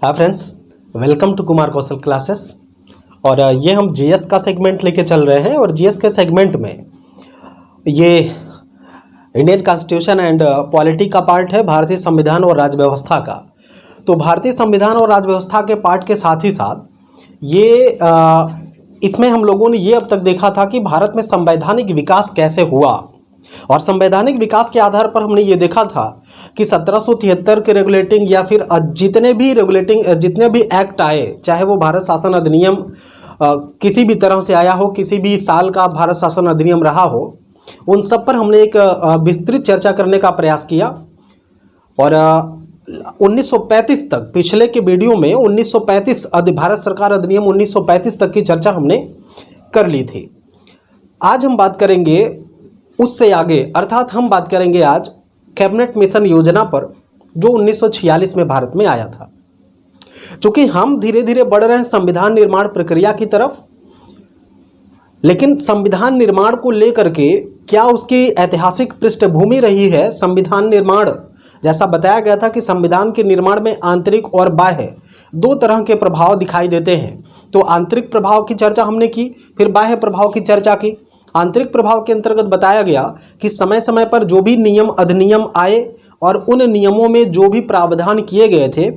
Hi friends, welcome to Kumar Kaushal classes. और ये हम जीएस का सेगमेंट लेके चल रहे हैं और जीएस के सेगमेंट में ये इंडियन कॉन्स्टिट्यूशन एंड पॉलिटी का पार्ट है, भारतीय संविधान और राज्य व्यवस्था का। तो भारतीय संविधान और राज्य व्यवस्था के पार्ट के साथ ही साथ ये इसमें हम लोगों ने ये अब तक देखा था कि भारत में संवैधानिक विकास कैसे हुआ, और संवैधानिक विकास के आधार पर हमने ये देखा था कि 1773 के रेगुलेटिंग या फिर जितने भी एक्ट आए, चाहे वो भारत शासन अधिनियम किसी भी तरह से आया हो, किसी भी साल का भारत शासन अधिनियम रहा हो, उन सब पर हमने एक विस्तृत चर्चा करने का प्रयास किया। और 1935 तक, पिछले के वीडियो में 1935 भारत सरकार अधिनियम 1935 तक की चर्चा हमने कर ली थी। आज हम बात करेंगे उससे आगे, अर्थात हम बात करेंगे आज कैबिनेट मिशन योजना पर, जो 1946 में भारत में आया था। चूंकि हम धीरे धीरे बढ़ रहे हैं संविधान निर्माण प्रक्रिया की तरफ, लेकिन संविधान निर्माण को लेकर के क्या उसकी ऐतिहासिक पृष्ठभूमि रही है। संविधान निर्माण, जैसा बताया गया था कि संविधान के निर्माण में आंतरिक और बाह्य दो तरह के प्रभाव दिखाई देते हैं। तो आंतरिक प्रभाव की चर्चा हमने की, फिर बाह्य प्रभाव की चर्चा की। आंतरिक प्रभाव के अंतर्गत बताया गया कि समय समय पर जो भी नियम अधिनियम आए और उन नियमों में जो भी प्रावधान किए गए थे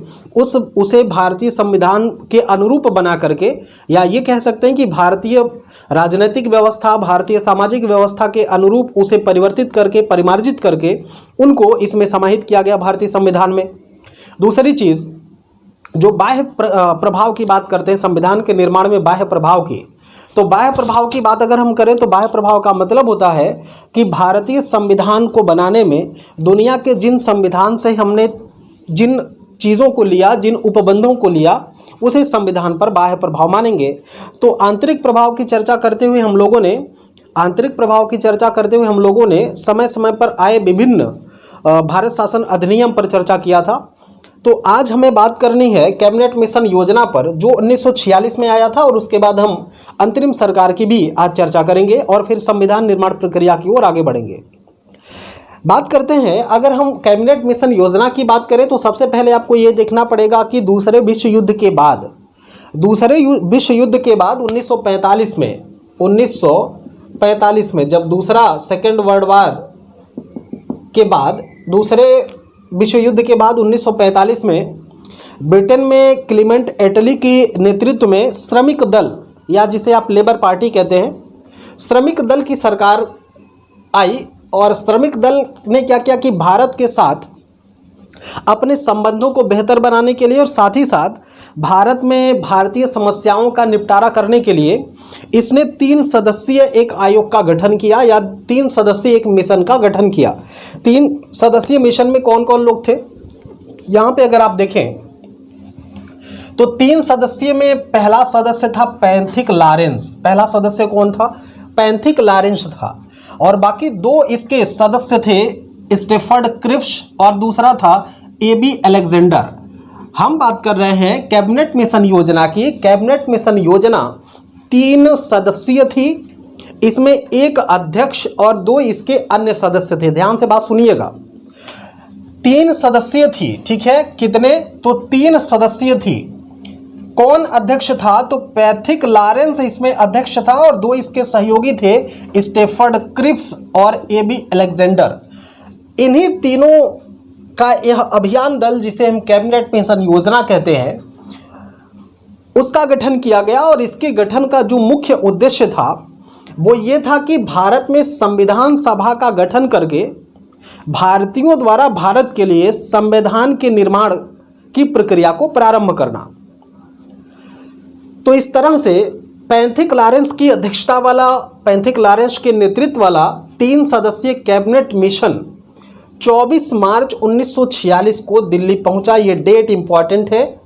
उसे भारतीय संविधान के अनुरूप बना करके, या ये कह सकते हैं कि भारतीय राजनीतिक व्यवस्था, भारतीय सामाजिक व्यवस्था के अनुरूप उसे परिवर्तित करके, परिमार्जित करके उनको इसमें समाहित किया गया भारतीय संविधान में। दूसरी चीज, जो बाह्य प्रभाव की बात करते हैं संविधान के निर्माण में, बाह्य प्रभाव की, तो बाह्य प्रभाव की बात अगर हम करें तो बाह्य प्रभाव का मतलब होता है कि भारतीय संविधान को बनाने में दुनिया के जिन संविधान से हमने जिन चीज़ों को लिया, जिन उपबंधों को लिया, उसे संविधान पर बाह्य प्रभाव मानेंगे। तो आंतरिक प्रभाव की चर्चा करते हुए हम लोगों ने समय समय पर आए विभिन्न भारत शासन अधिनियम पर चर्चा किया था। तो आज हमें बात करनी है कैबिनेट मिशन योजना पर, जो 1946 में आया था, और उसके बाद हम अंतरिम सरकार की भी आज चर्चा करेंगे और फिर संविधान निर्माण प्रक्रिया की ओर आगे बढ़ेंगे। बात करते हैं, अगर हम कैबिनेट मिशन योजना की बात करें तो सबसे पहले आपको ये देखना पड़ेगा कि दूसरे विश्व युद्ध के बाद 1945 में जब दूसरा सेकेंड वर्ल्ड वार के बाद, दूसरे विश्व युद्ध के बाद 1945 में ब्रिटेन में क्लीमेंट एटली की नेतृत्व में श्रमिक दल, या जिसे आप लेबर पार्टी कहते हैं, श्रमिक दल की सरकार आई। और श्रमिक दल ने क्या किया कि भारत के साथ अपने संबंधों को बेहतर बनाने के लिए और साथ ही साथ भारत में भारतीय समस्याओं का निपटारा करने के लिए इसने 3 सदस्यीय एक आयोग का गठन किया, या 3 सदस्यीय एक मिशन का गठन किया। 3 सदस्यीय मिशन में कौन कौन लोग थे, यहां पे अगर आप देखें तो 3 सदस्यीय में पहला सदस्य था पैंथिक लॉरेंस। पहला सदस्य कौन था? पैंथिक लॉरेंस था। और बाकी 2 इसके सदस्य थे, स्टेफर्ड क्रिप्स और दूसरा था एबी अलेक्जेंडर। हम बात कर रहे हैं कैबिनेट मिशन योजना की। कैबिनेट मिशन योजना 3 सदस्यीय थी, इसमें 1 अध्यक्ष और 2 इसके अन्य सदस्य थे। ध्यान से बात सुनिएगा, 3 सदस्यीय थी, ठीक है। कितने? तो 3 सदस्यीय थी। कौन अध्यक्ष था? तो पैथिक लॉरेंस इसमें अध्यक्ष था और 2 इसके सहयोगी थे, स्टेफर्ड क्रिप्स और एबी अलेक्जेंडर। इन्हीं तीनों का यह अभियान दल, जिसे हम कैबिनेट मिशन योजना कहते हैं, उसका गठन किया गया। और इसके गठन का जो मुख्य उद्देश्य था वो ये था कि भारत में संविधान सभा का गठन करके भारतीयों द्वारा भारत के लिए संविधान के निर्माण की प्रक्रिया को प्रारंभ करना। तो इस तरह से पैंथिक लॉरेंस की अध्यक्षता वाला, पैंथिक लॉरेंस के नेतृत्व वाला 3 सदस्यीय कैबिनेट मिशन 24 मार्च 1946 को दिल्ली पहुंचा। यह डेट इंपॉर्टेंट है,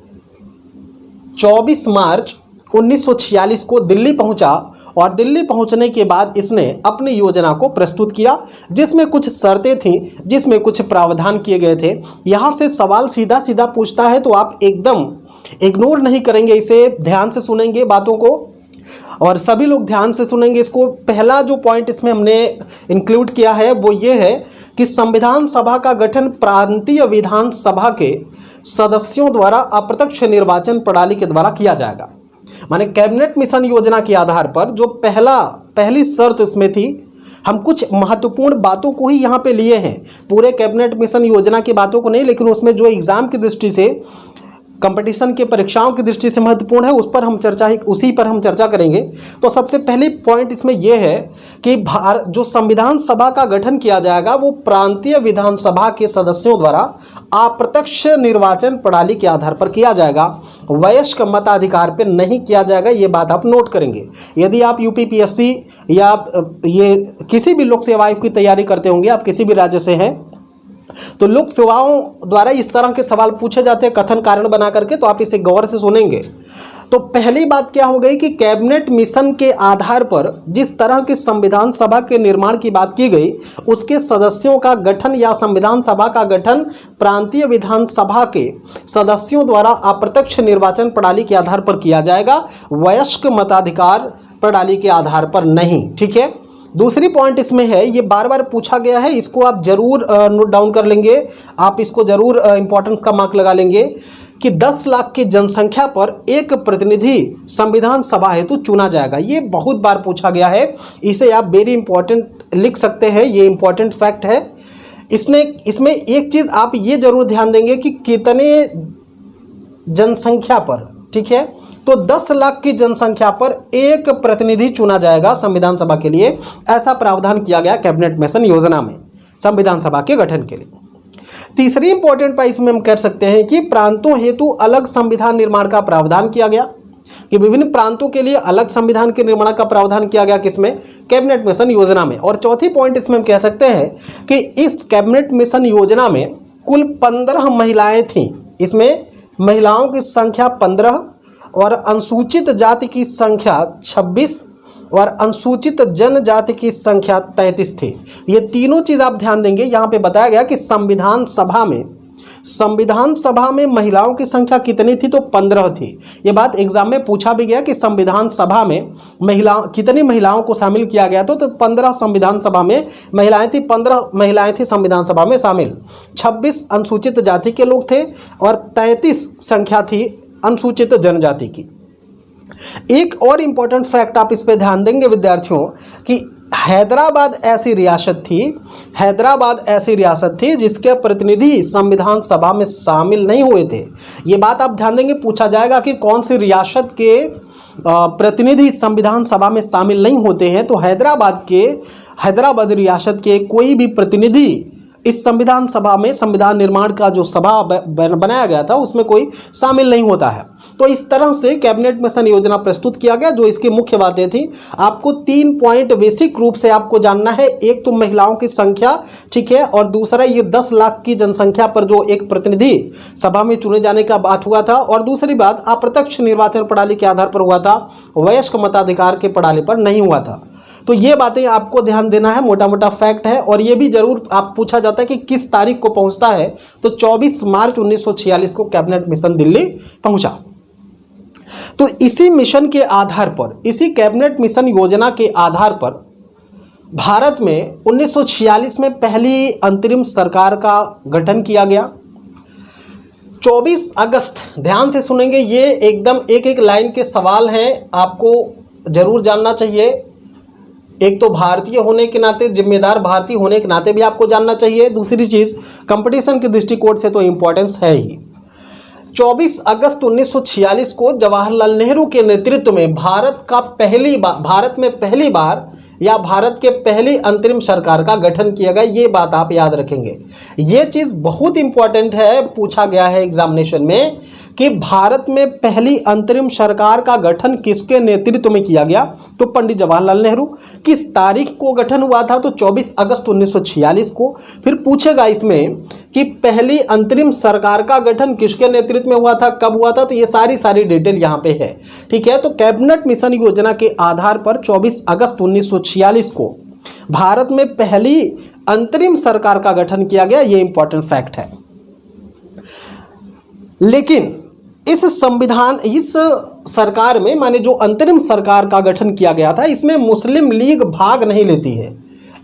24 मार्च 1946 को दिल्ली पहुंचा। और दिल्ली पहुंचने के बाद इसने अपनी योजना को प्रस्तुत किया, जिसमें कुछ शर्तें थीं, जिसमें कुछ प्रावधान किए गए थे। यहां से सवाल सीधा सीधा पूछता है तो आप एकदम इग्नोर नहीं करेंगे, इसे ध्यान से सुनेंगे बातों को, और सभी लोग ध्यान से सुनेंगे इसको। पहला जो पॉइंट इसमें हमने इंक्लूड किया है वो ये है कि संविधान सभा का गठन प्रांतीय विधान सभा के सदस्यों द्वारा अप्रत्यक्ष निर्वाचन प्रणाली के द्वारा किया जाएगा। माने कैबिनेट मिशन योजना के आधार पर जो पहली शर्त इसमें थी, हम कुछ महत्वपूर्ण बातों को ही यहाँ पे लिए हैं, पूरे कैबिनेट मिशन योजना की बातों को नहीं, लेकिन उसमें जो एग्जाम की दृष्टि से, कंपटीशन के परीक्षाओं की दृष्टि से महत्वपूर्ण है, उसी पर हम चर्चा करेंगे। तो सबसे पहले पॉइंट इसमें यह है कि जो संविधान सभा का गठन किया जाएगा वो प्रांतीय विधानसभा के सदस्यों द्वारा अप्रत्यक्ष निर्वाचन प्रणाली के आधार पर किया जाएगा, वयस्क मताधिकार पर नहीं किया जाएगा। ये बात आप नोट करेंगे। यदि आप यूपीपीएससी या ये किसी भी लोक सेवा आयोग की तैयारी करते होंगे, आप किसी भी राज्य से हैं, तो लोक सेवाओं द्वारा इस तरह के सवाल पूछे जाते हैं कथन कारण बना करके, तो आप इसे गौर से सुनेंगे। तो पहली बात क्या हो गई कि कैबिनेट मिशन के आधार पर जिस तरह की संविधान सभा के निर्माण की बात की गई, उसके सदस्यों का गठन या संविधान सभा का गठन प्रांतीय विधानसभा के सदस्यों द्वारा अप्रत्यक्ष निर्वाचन प्रणाली के आधार पर किया जाएगा, वयस्क मताधिकार प्रणाली के आधार पर नहीं। ठीक है। दूसरी पॉइंट इसमें है, ये बार बार पूछा गया है, इसको आप जरूर नोट डाउन कर लेंगे, आप इसको जरूर इंपॉर्टेंस का मार्क लगा लेंगे कि 10 लाख की जनसंख्या पर एक प्रतिनिधि संविधान सभा हेतु चुना जाएगा। ये बहुत बार पूछा गया है, इसे आप वेरी इंपॉर्टेंट लिख सकते हैं, ये इंपॉर्टेंट फैक्ट है। इसमें एक चीज आप ये जरूर ध्यान देंगे कि कितने जनसंख्या पर, ठीक है, तो 10 लाख की जनसंख्या पर एक प्रतिनिधि चुना जाएगा संविधान सभा के लिए, ऐसा प्रावधान किया गया कैबिनेट मिशन योजना में संविधान सभा के गठन के लिए। तीसरी इंपॉर्टेंट पॉइंट इसमें हम कह सकते हैं कि प्रांतों हेतु अलग संविधान निर्माण का प्रावधान किया गया, कि विभिन्न प्रांतों के लिए अलग संविधान के निर्माण का प्रावधान किया गया, किसमें? कैबिनेट मिशन योजना में। और चौथी पॉइंट इसमें हम कह सकते हैं कि इस कैबिनेट मिशन योजना में कुल 15 महिलाएं थीं। इसमें महिलाओं की संख्या 15 और अनुसूचित जाति की संख्या 26 और अनुसूचित जनजाति की संख्या 33 थी। ये तीनों चीज आप ध्यान देंगे। यहाँ पे बताया गया कि संविधान सभा में महिलाओं की संख्या कितनी थी? तो 15 थी। ये बात एग्जाम में पूछा भी गया कि संविधान सभा में कितनी महिलाओं को शामिल किया गया, तो 15 संविधान सभा में महिलाएं थी, 15 महिलाएं थी संविधान सभा में शामिल, 26 अनुसूचित जाति के लोग थे और 33 संख्या थी अनुसूचित जनजाति की। एक और इंपॉर्टेंट फैक्ट आप इस पे ध्यान देंगे विद्यार्थियों कि हैदराबाद ऐसी रियासत थी जिसके प्रतिनिधि संविधान सभा में शामिल नहीं हुए थे। ये बात आप ध्यान देंगे, पूछा जाएगा कि कौन सी रियासत के प्रतिनिधि संविधान सभा में शामिल नहीं होते हैं, तो हैदराबाद रियासत के कोई भी प्रतिनिधि इस संविधान सभा में, संविधान निर्माण का जो सभा बनाया गया था उसमें कोई शामिल नहीं होता है। तो इस तरह से कैबिनेट मिशन योजना प्रस्तुत किया गया। जो इसकी मुख्य बातें थी, आपको 3 पॉइंट बेसिक रूप से आपको जानना है। एक तो महिलाओं की संख्या, ठीक है, और दूसरा ये 10 लाख की जनसंख्या पर जो एक प्रतिनिधि सभा में चुने जाने का बात हुआ था, और दूसरी बात अप्रत्यक्ष निर्वाचन प्रणाली के आधार पर हुआ था, वयस्क मताधिकार के प्रणाली पर नहीं हुआ था। तो ये बातें आपको ध्यान देना है, मोटा मोटा फैक्ट है। और ये भी जरूर आप पूछा जाता है कि किस तारीख को पहुंचता है, तो 24 मार्च 1946 को कैबिनेट मिशन दिल्ली पहुंचा। तो इसी मिशन के आधार पर, इसी कैबिनेट मिशन योजना के आधार पर भारत में 1946 में पहली अंतरिम सरकार का गठन किया गया। 24 अगस्त, ध्यान से सुनेंगे, ये एकदम एक एक लाइन के सवाल हैं, आपको जरूर जानना चाहिए। एक तो भारतीय होने के नाते, जिम्मेदार भारतीय होने के नाते भी आपको जानना चाहिए। दूसरी चीज, कंपटीशन के दृष्टिकोण से तो इंपॉर्टेंस है ही। 24 अगस्त 1946 को जवाहरलाल नेहरू के नेतृत्व में भारत में पहली बार या भारत के पहली अंतरिम सरकार का गठन किया गया। ये बात आप याद रखेंगे, ये चीज बहुत इंपॉर्टेंट है, पूछा गया है एग्जामिनेशन में कि भारत में पहली अंतरिम सरकार का गठन किसके नेतृत्व में किया गया, तो पंडित जवाहरलाल नेहरू। किस तारीख को गठन हुआ था, तो 24 अगस्त 1946 को। फिर पूछेगा इसमें कि पहली अंतरिम सरकार का गठन किसके नेतृत्व में हुआ था, कब हुआ था, तो ये सारी डिटेल यहाँ पे है, ठीक है। तो कैबिनेट मिशन योजना के आधार पर 24 अगस्त 1946 को भारत में पहली अंतरिम सरकार का गठन किया गया। ये इंपॉर्टेंट फैक्ट है। लेकिन इस सरकार में, माने जो अंतरिम सरकार का गठन किया गया था, इसमें मुस्लिम लीग भाग नहीं लेती है।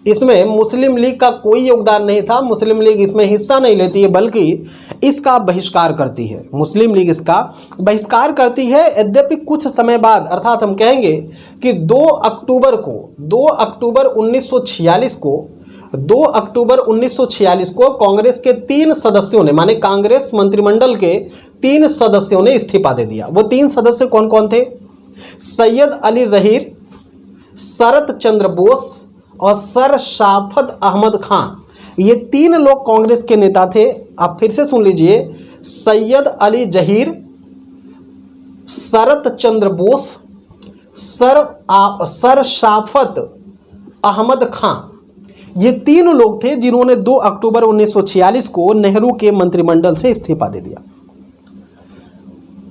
इसमें मुस्लिम लीग का कोई योगदान नहीं था, मुस्लिम लीग इसमें हिस्सा नहीं लेती है, बल्कि इसका बहिष्कार करती है। मुस्लिम लीग इसका बहिष्कार करती है। यद्यपि कुछ समय बाद, अर्थात हम कहेंगे कि 2 अक्टूबर 1946 को कांग्रेस के 3 सदस्यों ने, माने कांग्रेस मंत्रिमंडल के 3 सदस्यों ने इस्तीफा दे दिया। वो 3 सदस्य कौन कौन थे? सैयद अली जहीर, शरत चंद्र बोस और सर शाफत अहमद खान। ये 3 लोग कांग्रेस के नेता थे। आप फिर से सुन लीजिए, सैयद अली जहीर, शरत चंद्र बोस, सर शाफत अहमद खान, ये 3 लोग थे जिन्होंने 2 अक्टूबर 1946 को नेहरू के मंत्रिमंडल से इस्तीफा दे दिया।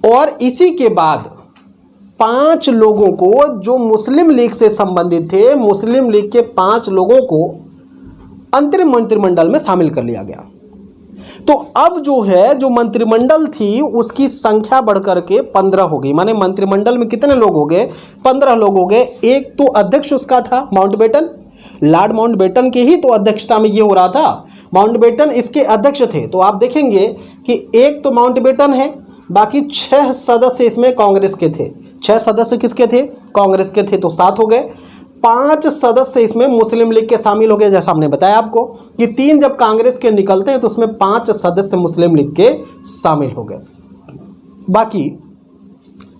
और इसी के बाद 5 लोगों को, जो मुस्लिम लीग से संबंधित थे, मुस्लिम लीग के 5 लोगों को अंतरिम मंत्रिमंडल में शामिल कर लिया गया। तो अब जो है, जो मंत्रिमंडल थी उसकी संख्या बढ़कर के 15 हो गई। माने मंत्रिमंडल में कितने लोग हो गए? 15 लोग हो गए। एक तो अध्यक्ष उसका था माउंटबेटन, लॉर्ड माउंटबेटन की ही तो अध्यक्षता में ये हो रहा था। माउंटबेटन इसके अध्यक्ष थे। तो आप देखेंगे कि एक तो माउंटबेटन है, बाकी 6 सदस्य इसमें कांग्रेस के थे। 6 सदस्य किसके थे? कांग्रेस के थे, तो 7 हो गए। 5 सदस्य इसमें मुस्लिम लीग के शामिल हो गए। जैसा हमने बताया आपको कि 3 जब कांग्रेस के निकलते हैं तो उसमें 5 सदस्य मुस्लिम लीग के शामिल हो गए। बाकी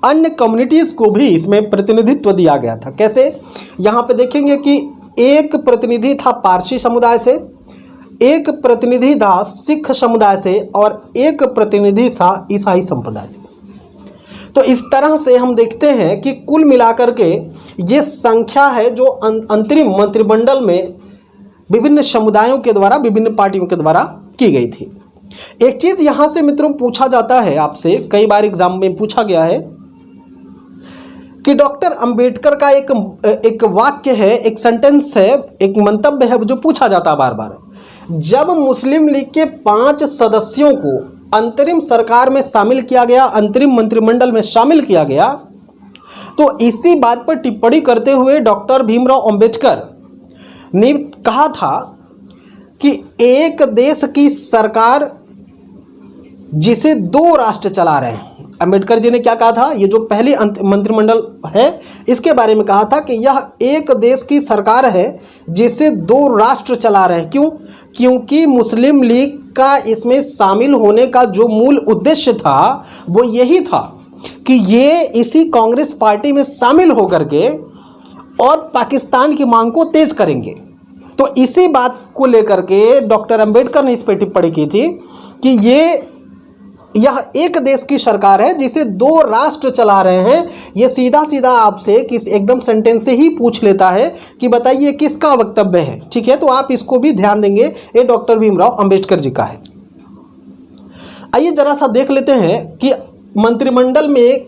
अन्य कम्युनिटीज को भी इसमें प्रतिनिधित्व दिया गया था। कैसे? यहां पे देखेंगे कि एक प्रतिनिधि था पारसी समुदाय से, एक प्रतिनिधि था सिख समुदाय से और एक प्रतिनिधि था ईसाई संप्रदाय से। तो इस तरह से हम देखते हैं कि कुल मिलाकर के ये संख्या है जो अंतरिम मंत्रिमंडल में विभिन्न समुदायों के द्वारा, विभिन्न पार्टियों के द्वारा की गई थी। एक चीज यहां से मित्रों पूछा जाता है आपसे, कई बार एग्जाम में पूछा गया है कि डॉक्टर अंबेडकर का एक वाक्य है, एक सेंटेंस है, एक मंतव्य है जो पूछा जाता है बार बार। जब मुस्लिम लीग के 5 सदस्यों को अंतरिम सरकार में शामिल किया गया, अंतरिम मंत्रिमंडल में शामिल किया गया, तो इसी बात पर टिप्पणी करते हुए डॉक्टर भीमराव अंबेडकर ने कहा था कि एक देश की सरकार जिसे 2 राष्ट्र चला रहे हैं। अंबेडकर जी ने क्या कहा था? ये जो पहली मंत्रिमंडल है इसके बारे में कहा था कि यह एक देश की सरकार है जिसे 2 राष्ट्र चला रहे हैं। क्यों? क्योंकि मुस्लिम लीग का इसमें शामिल होने का जो मूल उद्देश्य था वो यही था कि ये इसी कांग्रेस पार्टी में शामिल होकर के और पाकिस्तान की मांग को तेज करेंगे। तो इसी बात को लेकर के डॉक्टर अंबेडकर ने इस पर टिप्पणी की थी कि यह एक देश की सरकार है जिसे 2 राष्ट्र चला रहे हैं। यह सीधा सीधा आपसे किस एकदम सेंटेंस से ही पूछ लेता है कि बताइए किसका वक्तव्य है। ठीक है, तो आप इसको भी ध्यान देंगे, ये डॉक्टर भीमराव अंबेडकर जी का है। आइए जरा सा देख लेते हैं कि मंत्रिमंडल में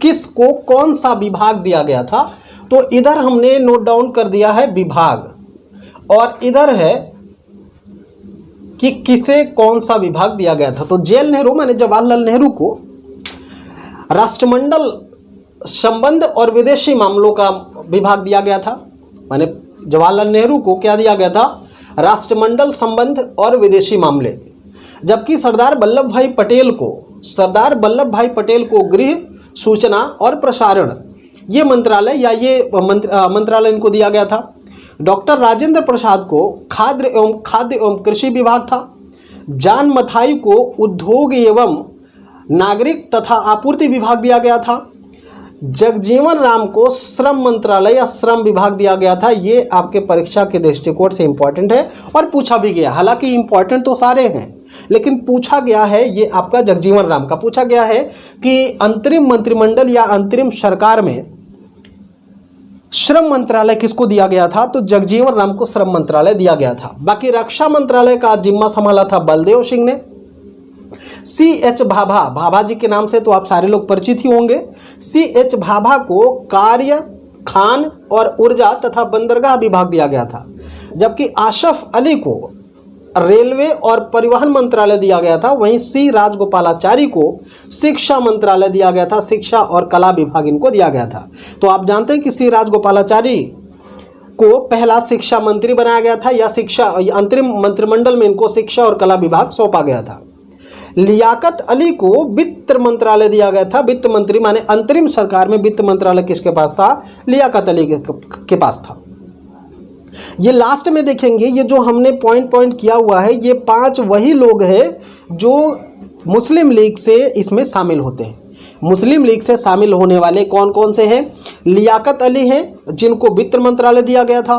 किसको कौन सा विभाग दिया गया था। तो इधर हमने नोट डाउन कर दिया है विभाग, और इधर है कि किसे कौन सा विभाग दिया गया था। तो जेल नेहरू माने जवाहरलाल नेहरू को राष्ट्रमंडल संबंध और विदेशी मामलों का विभाग दिया गया था। माने जवाहरलाल नेहरू को क्या दिया गया था? राष्ट्रमंडल संबंध और विदेशी मामले। जबकि सरदार वल्लभ भाई पटेल को गृह, सूचना और प्रसारण ये मंत्रालय या ये मंत्रालय इनको दिया गया था। डॉक्टर राजेंद्र प्रसाद को खाद्य एवं कृषि विभाग था। जान मथाई को उद्योग एवं नागरिक तथा आपूर्ति विभाग दिया गया था। जगजीवन राम को श्रम मंत्रालय या श्रम विभाग दिया गया था। ये आपके परीक्षा के दृष्टिकोण से इंपॉर्टेंट है और पूछा भी गया। हालांकि इंपॉर्टेंट तो सारे हैं, लेकिन पूछा गया है ये आपका जगजीवन राम का पूछा गया है कि अंतरिम मंत्रिमंडल या अंतरिम सरकार में श्रम मंत्रालय किसको दिया गया था? तो जगजीवन राम को श्रम मंत्रालय दिया गया था। बाकी रक्षा मंत्रालय का जिम्मा संभाला था बलदेव सिंह ने। C.H. भाभा जी के नाम से तो आप सारे लोग परिचित ही होंगे। C.H. भाभा को कार्य, खान और ऊर्जा तथा बंदरगाह विभाग दिया गया था। जबकि आशफ अली को रेलवे और परिवहन मंत्रालय दिया गया था। वहीं C. राजगोपालाचारी को शिक्षा मंत्रालय दिया गया था। शिक्षा और कला विभाग इनको दिया गया था। तो आप जानते हैं कि C. राजगोपालाचारी को पहला शिक्षा मंत्री बनाया गया था, या शिक्षा अंतरिम मंत्रिमंडल में इनको शिक्षा और कला विभाग सौंपा गया था। लियाकत अली को वित्त मंत्रालय दिया गया था। वित्त मंत्री माने अंतरिम सरकार में वित्त मंत्रालय किसके पास था? लियाकत अली के पास था। ये लास्ट में देखेंगे, ये जो हमने पॉइंट किया हुआ है, ये 5 वही लोग हैं जो मुस्लिम लीग से इसमें शामिल होते हैं। मुस्लिम लीग से शामिल होने वाले कौन कौन से हैं? लियाकत अली हैं जिनको वित्त मंत्रालय दिया गया था।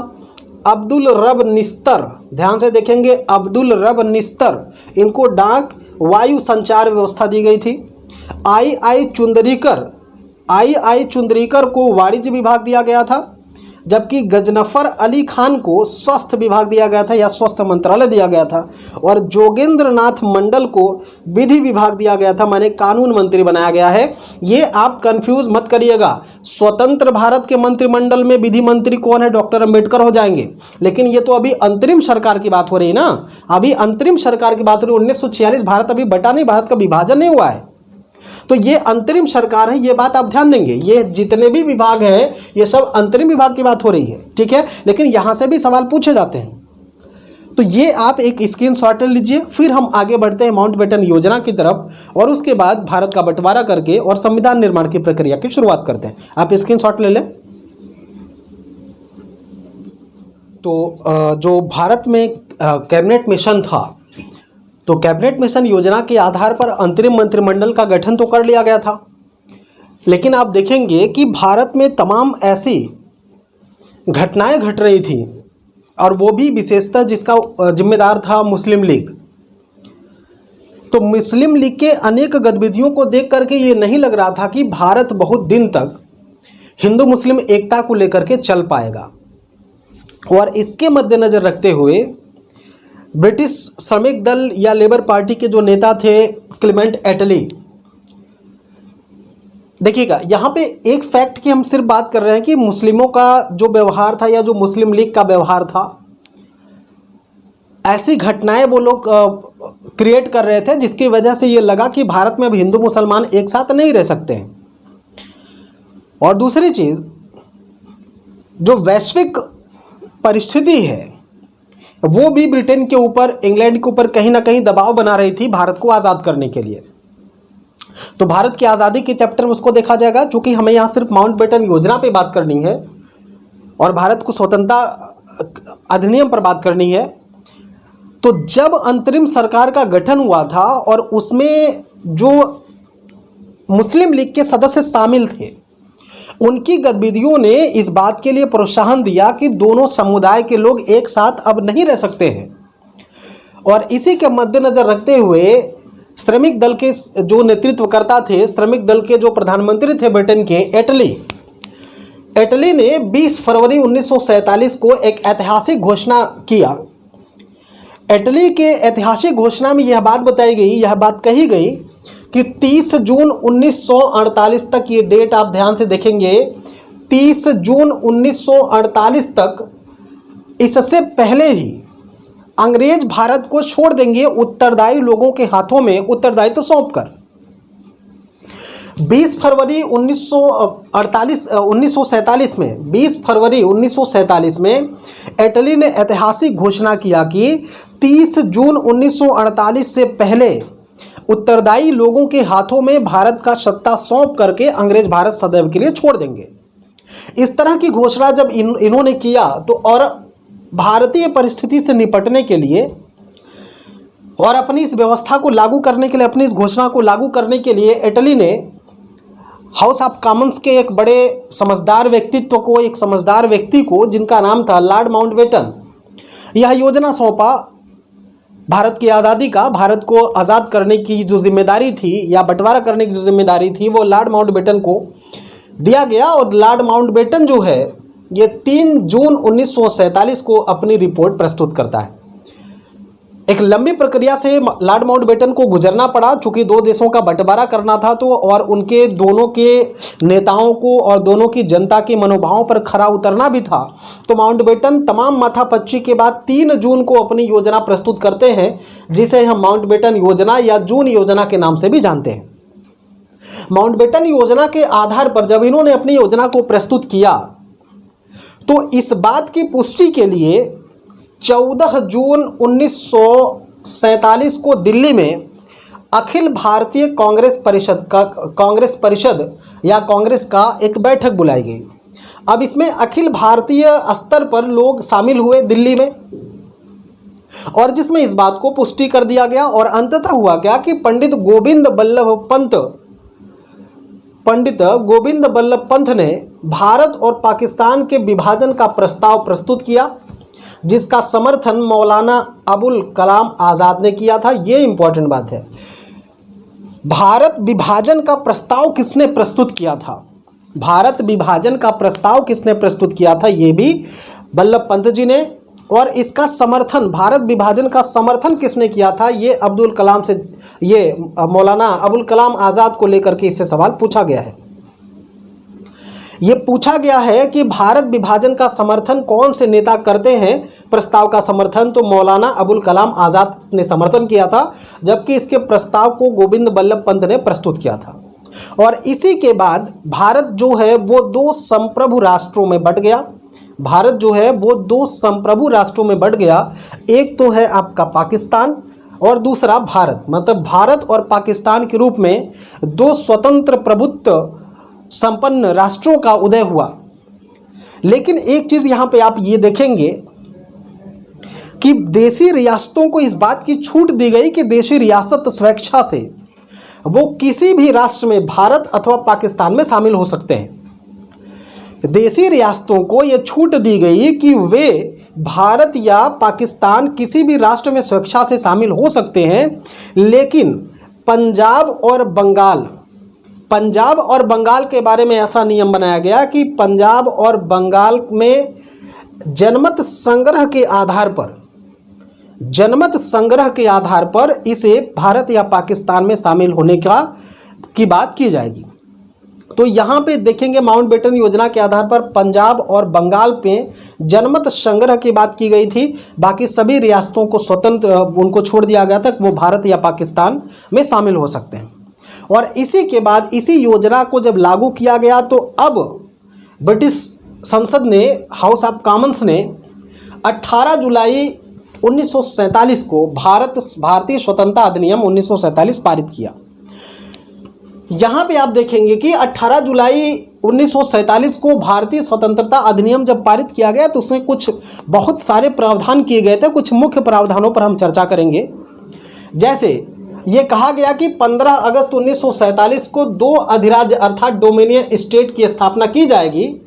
अब्दुल रब निस्तर, ध्यान से देखेंगे, अब्दुल रब निस्तर, इनको डाक वायु संचार व्यवस्था दी गई थी। आई चुंदरीकर को वाणिज्य विभाग दिया गया था, जबकि गजनफर अली खान को स्वास्थ्य विभाग दिया गया था या स्वास्थ्य मंत्रालय दिया गया था, और जोगेंद्र नाथ मंडल को विधि विभाग दिया गया था, माने कानून मंत्री बनाया गया है। ये आप कंफ्यूज मत करिएगा। स्वतंत्र भारत के मंत्रिमंडल में विधि मंत्री कौन है? डॉक्टर अंबेडकर हो जाएंगे। लेकिन ये तो अभी अंतरिम सरकार की बात हो रही है ना, अभी अंतरिम सरकार की बात हो रही है। 1946 भारत अभी बटा नहीं, भारत का विभाजन नहीं हुआ है, तो ये अंतरिम सरकार है। ये बात आप ध्यान देंगे, ये जितने भी विभाग हैं ये सब अंतरिम विभाग की बात हो रही है, ठीक है। लेकिन यहां से भी सवाल पूछे जाते हैं, तो ये आप एक स्क्रीनशॉट ले लीजिए। फिर हम आगे बढ़ते हैं माउंटबेटन योजना की तरफ, और उसके बाद भारत का बंटवारा करके और संविधान निर्माण की प्रक्रिया की शुरुआत करते हैं। आप स्क्रीनशॉट ले लें। तो जो भारत में कैबिनेट मिशन था, तो कैबिनेट मिशन योजना के आधार पर अंतरिम मंत्रिमंडल का गठन तो कर लिया गया था, लेकिन आप देखेंगे कि भारत में तमाम ऐसी घटनाएं घट रही थी, और वो भी विशेषतः जिसका जिम्मेदार था मुस्लिम लीग। तो मुस्लिम लीग के अनेक गतिविधियों को देख करके ये नहीं लग रहा था कि भारत बहुत दिन तक हिंदू मुस्लिम एकता को लेकर के चल पाएगा। और इसके मद्देनजर रखते हुए ब्रिटिश श्रमिक दल या लेबर पार्टी के जो नेता थे क्लेमेंट एटली, देखिएगा यहाँ पे एक फैक्ट की हम सिर्फ बात कर रहे हैं कि मुस्लिमों का जो व्यवहार था या जो मुस्लिम लीग का व्यवहार था, ऐसी घटनाएं वो लोग क्रिएट कर रहे थे जिसकी वजह से ये लगा कि भारत में अब हिंदू मुसलमान एक साथ नहीं रह सकते हैं। और दूसरी चीज, जो वैश्विक परिस्थिति है वो भी ब्रिटेन के ऊपर, इंग्लैंड के ऊपर कहीं ना कहीं दबाव बना रही थी भारत को आज़ाद करने के लिए। तो भारत की आज़ादी के चैप्टर में उसको देखा जाएगा, चूंकि हमें यहाँ सिर्फ माउंटबेटन योजना पे बात करनी है और भारत को स्वतंत्रता अधिनियम पर बात करनी है। तो जब अंतरिम सरकार का गठन हुआ था और उसमें जो मुस्लिम लीग के सदस्य शामिल थे, उनकी गतिविधियों ने इस बात के लिए प्रोत्साहन दिया कि दोनों समुदाय के लोग एक साथ अब नहीं रह सकते हैं। और इसी के मद्देनजर रखते हुए श्रमिक दल के जो नेतृत्वकर्ता थे, श्रमिक दल के जो प्रधानमंत्री थे ब्रिटेन के, एटली ने 20 फरवरी 1947 को एक ऐतिहासिक घोषणा किया। एटली के ऐतिहासिक घोषणा में यह बात बताई गई, यह बात कही गई कि 30 जून 1948 तक, ये डेट आप ध्यान से देखेंगे, 30 जून 1948 तक, इससे पहले ही अंग्रेज भारत को छोड़ देंगे उत्तरदायी लोगों के हाथों में उत्तरदायित्व सौंपकर। 20 फरवरी 1947 में 20 फरवरी 1947 में एटली ने ऐतिहासिक घोषणा किया कि 30 जून 1948 से पहले उत्तरदायी लोगों के हाथों में भारत का सत्ता सौंप करके अंग्रेज भारत सदैव के लिए छोड़ देंगे। इस तरह की घोषणा जब इन्होंने किया, तो और भारतीय परिस्थिति से निपटने के लिए और अपनी इस व्यवस्था को लागू करने के लिए, अपनी इस घोषणा को लागू करने के लिए एटली ने हाउस ऑफ कॉमन्स के एक बड़े समझदार व्यक्तित्व को, एक समझदार व्यक्ति को, जिनका नाम था लॉर्ड माउंटबेटन, यह योजना सौंपा भारत की आज़ादी का। भारत को आज़ाद करने की जो जिम्मेदारी थी या बंटवारा करने की जो जिम्मेदारी थी वो लॉर्ड माउंटबेटन को दिया गया। और लॉर्ड माउंटबेटन जो है ये 3 जून 1947 को अपनी रिपोर्ट प्रस्तुत करता है। एक लंबी प्रक्रिया से लॉर्ड माउंटबेटन को गुजरना पड़ा, चूंकि दो देशों का बंटवारा करना था, तो और उनके दोनों के नेताओं को और दोनों की जनता के मनोभावों पर खरा उतरना भी था। तो माउंटबेटन तमाम माथापच्ची के बाद 3 जून को अपनी योजना प्रस्तुत करते हैं, जिसे हम माउंटबेटन योजना या जून योजना के नाम से भी जानते हैं। माउंटबेटन योजना के आधार पर जब इन्होंने अपनी योजना को प्रस्तुत किया, तो इस बात की पुष्टि के लिए 14 जून 1947 को दिल्ली में अखिल भारतीय कांग्रेस परिषद या कांग्रेस का एक बैठक बुलाई गई। अब इसमें अखिल भारतीय स्तर पर लोग शामिल हुए दिल्ली में, और जिसमें इस बात को पुष्टि कर दिया गया। और अंततः हुआ क्या कि पंडित गोविंद बल्लभ पंत ने भारत और पाकिस्तान के विभाजन का प्रस्ताव प्रस्तुत किया, जिसका समर्थन मौलाना अबुल कलाम आज़ाद ने किया था। ये इंपॉर्टेंट बात है, भारत विभाजन का प्रस्ताव किसने प्रस्तुत किया था? भारत विभाजन का प्रस्ताव किसने प्रस्तुत किया था? ये भी बल्लभ पंत जी ने। और इसका समर्थन, भारत विभाजन का समर्थन किसने किया था? ये अब्दुल कलाम से, ये मौलाना अबुल कलाम आज़ाद को लेकर के इससे सवाल पूछा गया है। ये पूछा गया है कि भारत विभाजन का समर्थन कौन से नेता करते हैं? प्रस्ताव का समर्थन तो मौलाना अबुल कलाम आज़ाद ने समर्थन किया था, जबकि इसके प्रस्ताव को गोविंद बल्लभ पंत ने प्रस्तुत किया था। और इसी के बाद भारत जो है वो दो संप्रभु राष्ट्रों में बंट गया। भारत जो है वो दो संप्रभु राष्ट्रों में बंट गया। एक तो है आपका पाकिस्तान और दूसरा भारत। मतलब भारत और पाकिस्तान के रूप में दो स्वतंत्र प्रभुत्व संपन्न राष्ट्रों का उदय हुआ। लेकिन एक चीज यहां पे आप ये देखेंगे कि देशी रियासतों को इस बात की छूट दी गई कि देशी रियासत स्वेच्छा से वो किसी भी राष्ट्र में, भारत अथवा पाकिस्तान में शामिल हो सकते हैं। देशी रियासतों को यह छूट दी गई कि वे भारत या पाकिस्तान किसी भी राष्ट्र में स्वेच्छा से शामिल हो सकते हैं, लेकिन पंजाब और बंगाल के बारे में ऐसा नियम बनाया गया कि पंजाब और बंगाल में जनमत संग्रह के आधार पर इसे भारत या पाकिस्तान में शामिल होने की बात की जाएगी। तो यहाँ पे देखेंगे माउंटबेटन योजना के आधार पर पंजाब और बंगाल पे जनमत संग्रह की बात की गई थी। बाकी सभी रियासतों को स्वतंत्र उनको छोड़ दिया गया था, वो भारत या पाकिस्तान में शामिल हो सकते हैं। और इसी के बाद इसी योजना को जब लागू किया गया तो अब ब्रिटिश संसद ने, हाउस ऑफ कॉमन्स ने 18 जुलाई 1947 को भारतीय स्वतंत्रता अधिनियम 1947 पारित किया। यहाँ पे आप देखेंगे कि 18 जुलाई 1947 को भारतीय स्वतंत्रता अधिनियम जब पारित किया गया तो उसमें कुछ बहुत सारे प्रावधान किए गए थे। कुछ मुख्य प्रावधानों पर हम चर्चा करेंगे। जैसे ये कहा गया कि 15 अगस्त 1947 को दो अधिराज्य अर्थात डोमिनियन स्टेट की स्थापना की जाएगी,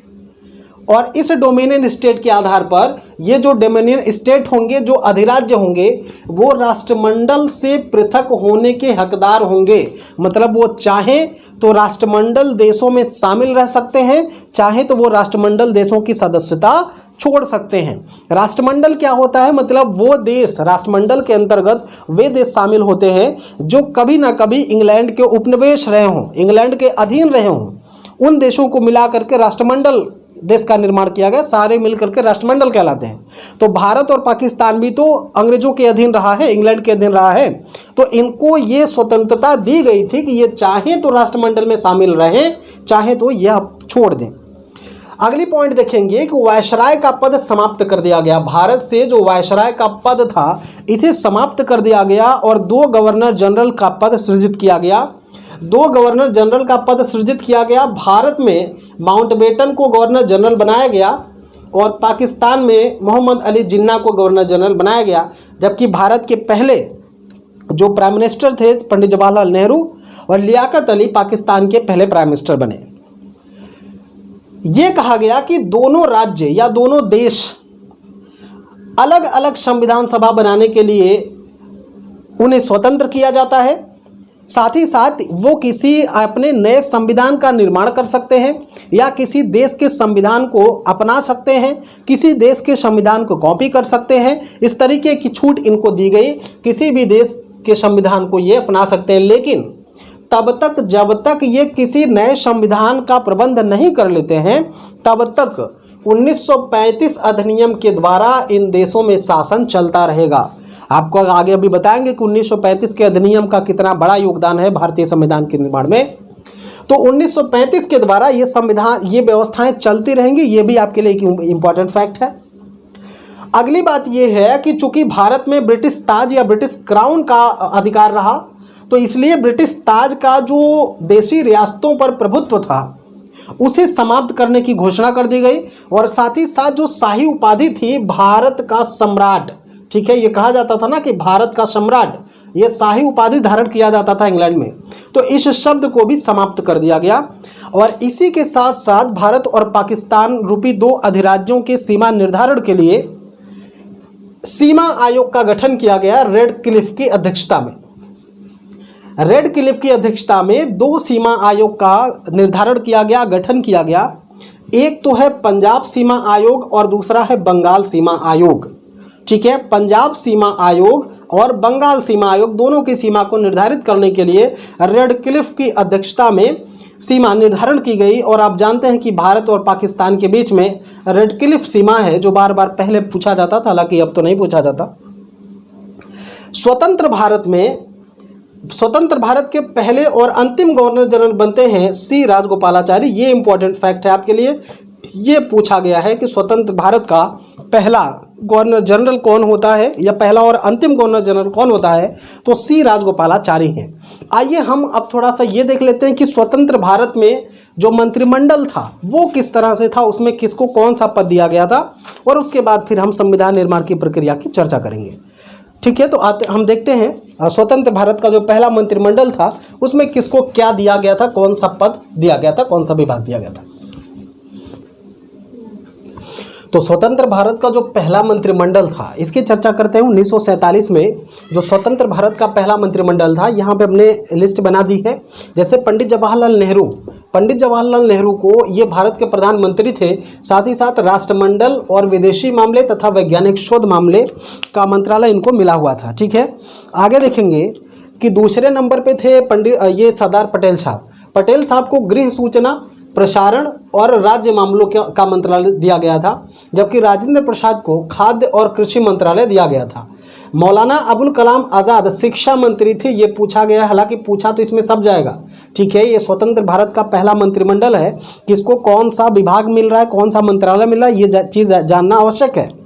और इस डोमिनियन स्टेट के आधार पर ये जो डोमिनियन स्टेट होंगे, जो अधिराज्य होंगे, वो राष्ट्रमंडल से पृथक होने के हकदार होंगे। मतलब वो चाहे तो राष्ट्रमंडल देशों में शामिल रह सकते हैं, चाहे तो वो राष्ट्रमंडल देशों की सदस्यता छोड़ सकते हैं। राष्ट्रमंडल क्या होता है? मतलब वो देश, राष्ट्रमंडल के अंतर्गत वे देश शामिल होते हैं जो कभी ना कभी इंग्लैंड के उपनिवेश रहे हों, इंग्लैंड के अधीन रहे हों। उन देशों को मिला करके राष्ट्रमंडल देश का निर्माण किया गया, सारे मिलकर के राष्ट्रमंडल कहलाते हैं। तो भारत और पाकिस्तान भी तो अंग्रेजों के अधीन रहा है, इंग्लैंड के अधीन रहा है। तो इनको ये स्वतंत्रता दी गई थी कि ये चाहे तो राष्ट्रमंडल में शामिल रहें, चाहे तो यह छोड़ दें। अगली पॉइंट देखेंगे कि वायसराय का पद समाप्त कर दिया गया। भारत से जो वायसराय का पद था इसे समाप्त कर दिया गया और दो गवर्नर जनरल का पद सृजित किया गया। दो गवर्नर जनरल का पद सृजित किया गया। भारत में माउंटबेटन को गवर्नर जनरल बनाया गया और पाकिस्तान में मोहम्मद अली जिन्ना को गवर्नर जनरल बनाया गया। जबकि भारत के पहले जो प्राइम मिनिस्टर थे पंडित जवाहरलाल नेहरू और लियाकत अली पाकिस्तान के पहले प्राइम मिनिस्टर बने। यह कहा गया कि दोनों राज्य या दोनों देश अलग अलग संविधान सभा बनाने के लिए उन्हें स्वतंत्र किया जाता है। साथ ही साथ वो किसी अपने नए संविधान का निर्माण कर सकते हैं या किसी देश के संविधान को अपना सकते हैं, किसी देश के संविधान को कॉपी कर सकते हैं। इस तरीके की छूट इनको दी गई, किसी भी देश के संविधान को ये अपना सकते हैं। लेकिन तब तक जब तक ये किसी नए संविधान का प्रबंध नहीं कर लेते हैं, तब तक 1935 अधिनियम के द्वारा इन देशों में शासन चलता रहेगा। आपको आगे अभी बताएंगे कि 1935 के अधिनियम का कितना बड़ा योगदान है भारतीय संविधान के निर्माण में। तो 1935 के द्वारा ये संविधान, ये व्यवस्थाएं चलती रहेंगी, ये भी आपके लिए एक इंपॉर्टेंट फैक्ट है। अगली बात ये है कि चूंकि भारत में ब्रिटिश ताज या ब्रिटिश क्राउन का अधिकार रहा, तो इसलिए ब्रिटिश ताज का जो देशी रियासतों पर प्रभुत्व था उसे समाप्त करने की घोषणा कर दी गई, और साथ ही साथ जो शाही उपाधि थी भारत का सम्राट, ठीक है, ये कहा जाता था ना कि भारत का सम्राट, ये शाही उपाधि धारण किया जाता था इंग्लैंड में, तो इस शब्द को भी समाप्त कर दिया गया। और इसी के साथ साथ भारत और पाकिस्तान रूपी दो अधिराज्यों के सीमा निर्धारण के लिए सीमा आयोग का गठन किया गया रेड क्लिफ की अध्यक्षता में। रेड क्लिफ की अध्यक्षता में दो सीमा आयोग का निर्धारण किया गया, गठन किया गया। एक तो है पंजाब सीमा आयोग और दूसरा है बंगाल सीमा आयोग, ठीक है। पंजाब सीमा आयोग और बंगाल सीमा आयोग दोनों की सीमा को निर्धारित करने के लिए रेड क्लिफ की अध्यक्षता में सीमा निर्धारण की गई। और आप जानते हैं कि भारत और पाकिस्तान के बीच में रेड क्लिफ सीमा है, जो बार बार पहले पूछा जाता था, हालांकि अब तो नहीं पूछा जाता। स्वतंत्र भारत के पहले और अंतिम गवर्नर जनरल बनते हैं सी राजगोपालाचारी। ये इंपॉर्टेंट फैक्ट है आपके लिए, ये पूछा गया है कि स्वतंत्र भारत का पहला गवर्नर जनरल कौन होता है या पहला और अंतिम गवर्नर जनरल कौन होता है, तो सी राजगोपालाचारी हैं। आइए हम अब थोड़ा सा ये देख लेते हैं कि स्वतंत्र भारत में जो मंत्रिमंडल था वो किस तरह से था, उसमें किसको कौन सा पद दिया गया था, और उसके बाद फिर हम संविधान निर्माण की प्रक्रिया की चर्चा करेंगे, ठीक है। तो हम देखते हैं स्वतंत्र भारत का जो पहला मंत्रिमंडल था उसमें किसको क्या दिया गया था, कौन सा पद दिया गया था, कौन सा विभाग दिया गया था। तो स्वतंत्र भारत का जो पहला मंत्रिमंडल था इसकी चर्चा करते हैं। 1947 में जो स्वतंत्र भारत का पहला मंत्रिमंडल था, यहाँ पे हमने लिस्ट बना दी है। जैसे पंडित जवाहरलाल नेहरू को ये भारत के प्रधानमंत्री थे, साथ ही साथ राष्ट्रमंडल और विदेशी मामले तथा वैज्ञानिक शोध मामले का मंत्रालय इनको मिला हुआ था, ठीक है। आगे देखेंगे कि दूसरे नंबर पे थे ये सरदार पटेल साहब को गृह सूचना प्रसारण और राज्य मामलों का मंत्रालय दिया गया था, जबकि राजेंद्र प्रसाद को खाद्य और कृषि मंत्रालय दिया गया था। मौलाना अबुल कलाम आज़ाद शिक्षा मंत्री थे, ये पूछा गया, हालांकि पूछा तो इसमें सब जाएगा, ठीक है। ये स्वतंत्र भारत का पहला मंत्रिमंडल है, किसको कौन सा विभाग मिल रहा है, कौन सा मंत्रालय मिल रहा है, ये चीज़ जानना आवश्यक है।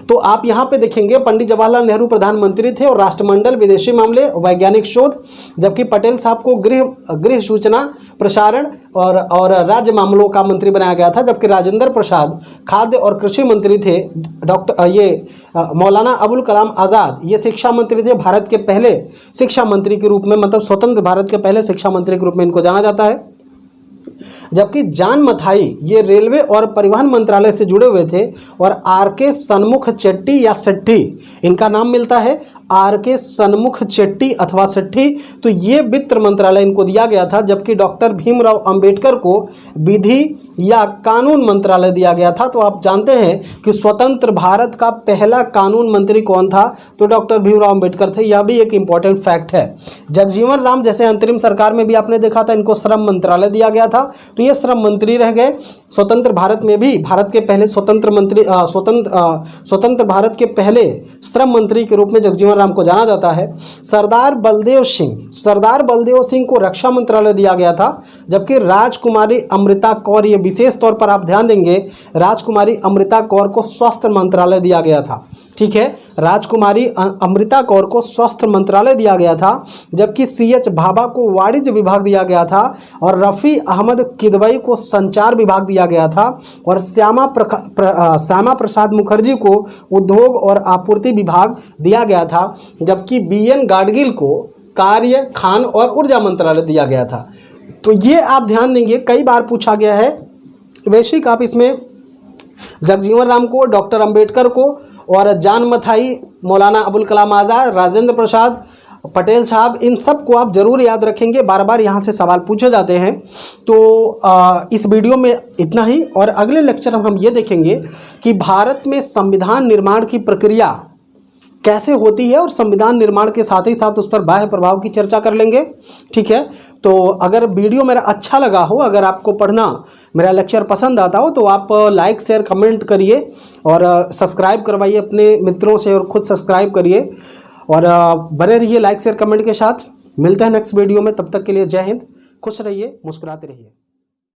तो आप यहाँ पे देखेंगे पंडित जवाहरलाल नेहरू प्रधानमंत्री थे और राष्ट्रमंडल, विदेशी मामले, वैज्ञानिक शोध, जबकि पटेल साहब को गृह सूचना प्रसारण और राज्य मामलों का मंत्री बनाया गया था, जबकि राजेंद्र प्रसाद खाद्य और कृषि मंत्री थे। मौलाना अबुल कलाम आज़ाद ये शिक्षा मंत्री थे, भारत के पहले शिक्षा मंत्री के रूप में, मतलब स्वतंत्र भारत के पहले शिक्षा मंत्री के रूप में इनको जाना जाता है। जबकि जान मथाई ये रेलवे और परिवहन मंत्रालय से जुड़े हुए थे, और आर.के. सन्मुख चेट्टी या सेट्टी इनका नाम मिलता है, आर.के. सन्मुख चेट्टी अथवा सेट्टी, तो ये वित्त मंत्रालय इनको दिया गया था। जबकि डॉक्टर भीमराव अंबेडकर को विधि या कानून मंत्रालय दिया गया था। तो आप जानते हैं कि स्वतंत्र भारत का पहला कानून मंत्री कौन था, तो डॉक्टर भीमराव अंबेडकर थे। यह भी एक इंपॉर्टेंट फैक्ट है। जगजीवन राम जैसे अंतरिम सरकार में भी आपने देखा था, इनको श्रम मंत्रालय दिया गया था, तो ये श्रम मंत्री रह गए। स्वतंत्र भारत में भी भारत के पहले स्वतंत्र भारत के पहले श्रम मंत्री के रूप में जगजीवन राम को जाना जाता है। सरदार बलदेव सिंह को रक्षा मंत्रालय दिया गया था, जबकि राजकुमारी अमृता कौर, ये विशेष तौर पर आप ध्यान देंगे, राजकुमारी अमृता कौर को स्वास्थ्य मंत्रालय दिया गया था, ठीक है। राजकुमारी अमृता कौर को स्वास्थ्य मंत्रालय दिया गया था, जबकि C.H. भाभा को वाणिज्य विभाग दिया गया था, और रफ़ी अहमद किदवई को संचार विभाग दिया गया था, और श्यामा प्रसाद मुखर्जी को उद्योग और आपूर्ति विभाग दिया गया था, जबकि B.N. गाडगिल को कार्य, खान और ऊर्जा मंत्रालय दिया गया था। तो ये आप ध्यान देंगे, कई बार पूछा गया है। वैश्विक आप इसमें जगजीवन राम को, डॉक्टर अंबेडकर को, और जान मथाई, मौलाना अबुल कलाम आज़ाद, राजेंद्र प्रसाद, पटेल साहब, इन सब को आप जरूर याद रखेंगे, बार बार यहाँ से सवाल पूछे जाते हैं। तो इस वीडियो में इतना ही, और अगले लेक्चर में हम ये देखेंगे कि भारत में संविधान निर्माण की प्रक्रिया कैसे होती है, और संविधान निर्माण के साथ ही साथ उस पर बाह्य प्रभाव की चर्चा कर लेंगे, ठीक है। तो अगर वीडियो मेरा अच्छा लगा हो, अगर आपको पढ़ना मेरा लेक्चर पसंद आता हो, तो आप लाइक शेयर कमेंट करिए और सब्सक्राइब करवाइए अपने मित्रों से, और खुद सब्सक्राइब करिए, और बने रहिए लाइक शेयर कमेंट के साथ। मिलते हैं नेक्स्ट वीडियो में, तब तक के लिए जय हिंद, खुश रहिए, मुस्कुराते रहिए।